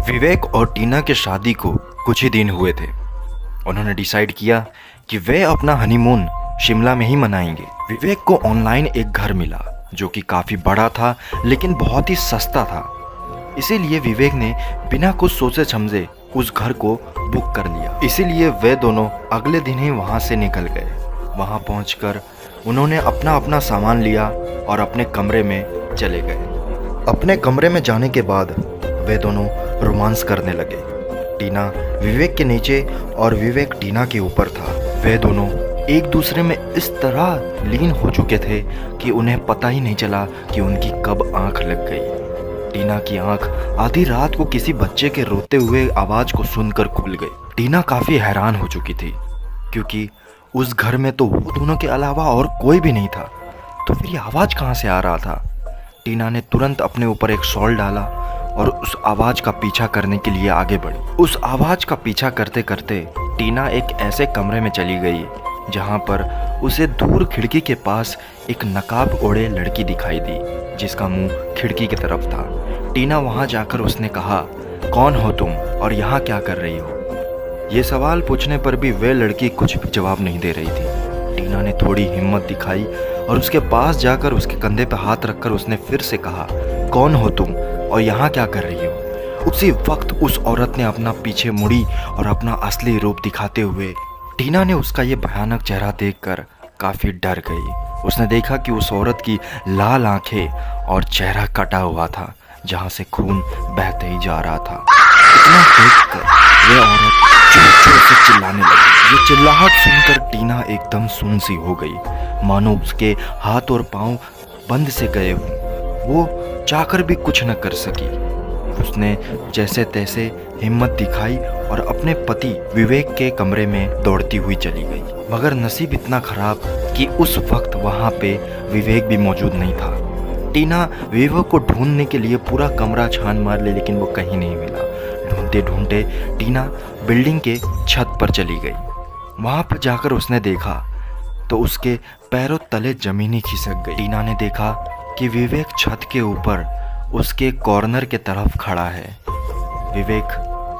विवेक और टीना के शादी को कुछ ही दिन हुए थे। उन्होंने डिसाइड किया कि वे अपना हनीमून शिमला में ही मनाएंगे। विवेक को ऑनलाइन एक घर मिला जो कि काफ़ी बड़ा था लेकिन बहुत ही सस्ता था। इसीलिए विवेक ने बिना कुछ सोचे समझे उस घर को बुक कर लिया। इसीलिए वे दोनों अगले दिन ही वहाँ से निकल गए। वहाँ पहुँचकर उन्होंने अपना अपना सामान लिया और अपने कमरे में चले गए। अपने कमरे में जाने के बाद वे दोनों रोमांस करने लगे। टीना विवेक के नीचे और विवेक टीना के ऊपर था। वे दोनों एक दूसरे में इस तरह लीन हो चुके थे कि उन्हें पता ही नहीं चला कि उनकी कब आंख लग गई। टीना की आंख आधी रात को किसी बच्चे के रोते हुए आवाज को सुनकर खुल गई। टीना काफी हैरान हो चुकी थी क्योंकि उस घर में तो वो दोनों के अलावा और कोई भी नहीं था। तो फिर ये आवाज कहाँ से आ रहा था? टीना ने तुरंत अपने ऊपर एक शॉल डाला और उस आवाज़ का पीछा करने के लिए आगे बढ़ी। उस आवाज़ का पीछा करते करते टीना एक ऐसे कमरे में चली गई जहां पर उसे दूर खिड़की के पास एक नकाब ओढ़े लड़की दिखाई दी जिसका मुंह खिड़की की तरफ था। टीना वहां जाकर उसने कहा, कौन हो तुम और यहाँ क्या कर रही हो? ये सवाल पूछने पर भी वह लड़की कुछ भी जवाब नहीं दे रही थी। टीना ने थोड़ी हिम्मत दिखाई और उसके पास जाकर उसके कंधे पर हाथ रखकर उसने फिर से कहा, कौन हो तुम और यहाँ क्या कर रही हो? उसी वक्त उस औरत ने अपना पीछे मुड़ी और अपना असली रूप दिखाते हुए टीना ने उसका ये भयानक चेहरा देखकर काफ़ी डर गई। उसने देखा कि उस औरत की लाल आंखें और चेहरा कटा हुआ था जहाँ से खून बहते ही जा रहा था। इतना देखकर वह औरत जोर-जोर से चिल्लाने लगी। ये चिल्लाहट सुनकर टीना एकदम सुन सी हो गई, मानो उसके हाथ और पाँव बंद से गए हों। वो चाहकर भी कुछ न कर सकी। उसने जैसे तैसे हिम्मत दिखाई और अपने पति विवेक के कमरे में दौड़ती हुई चली गई। मगर नसीब इतना खराब कि उस वक्त वहाँ पे विवेक भी मौजूद नहीं था। टीना विवेक को ढूंढने के लिए पूरा कमरा छान मार ली लेकिन वो कहीं नहीं मिला। ढूंढते ढूंढते टीना बिल्डिंग के छत पर चली गई। वहाँ पर जाकर उसने देखा तो उसके पैरों तले जमीन ही खिसक गई। टीना ने देखा कि विवेक छत के ऊपर उसके कॉर्नर के तरफ खड़ा है। विवेक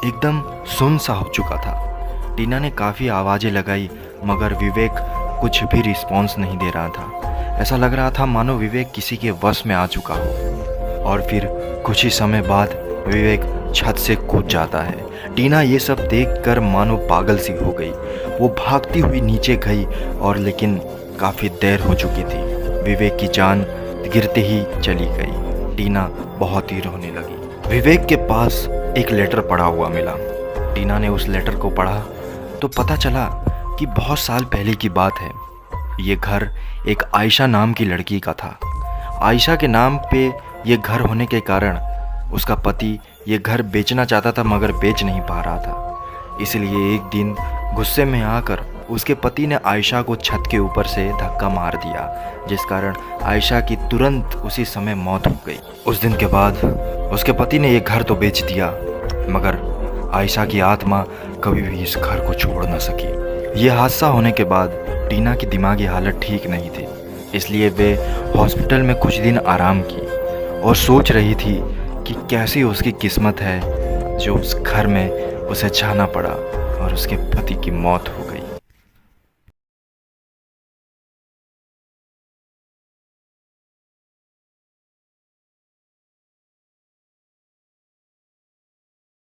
एकदम सुन सा हो चुका था। टीना ने काफ़ी आवाज़ें लगाई मगर विवेक कुछ भी रिस्पॉन्स नहीं दे रहा था। ऐसा लग रहा था मानो विवेक किसी के वश में आ चुका हो। और फिर कुछ ही समय बाद विवेक छत से कूद जाता है। टीना ये सब देखकर मानो पागल सी हो गई। वो भागती हुई नीचे गई और लेकिन काफ़ी देर हो चुकी थी। विवेक की जान गिरते ही चली गई। टीना बहुत ही रोने लगी। विवेक के पास एक लेटर पड़ा हुआ मिला। टीना ने उस लेटर को पढ़ा तो पता चला कि बहुत साल पहले की बात है। ये घर एक आयशा नाम की लड़की का था। आयशा के नाम पे ये घर होने के कारण उसका पति ये घर बेचना चाहता था मगर बेच नहीं पा रहा था। इसलिए एक दिन गुस्से में आकर उसके पति ने आयशा को छत के ऊपर से धक्का मार दिया जिस कारण आयशा की तुरंत उसी समय मौत हो गई। उस दिन के बाद उसके पति ने ये घर तो बेच दिया मगर आयशा की आत्मा कभी भी इस घर को छोड़ न सकी। ये हादसा होने के बाद टीना की दिमागी हालत ठीक नहीं थी, इसलिए वे हॉस्पिटल में कुछ दिन आराम की और सोच रही थी कि कैसी उसकी किस्मत है जो उस घर में उसे जाना पड़ा और उसके पति की मौत हो।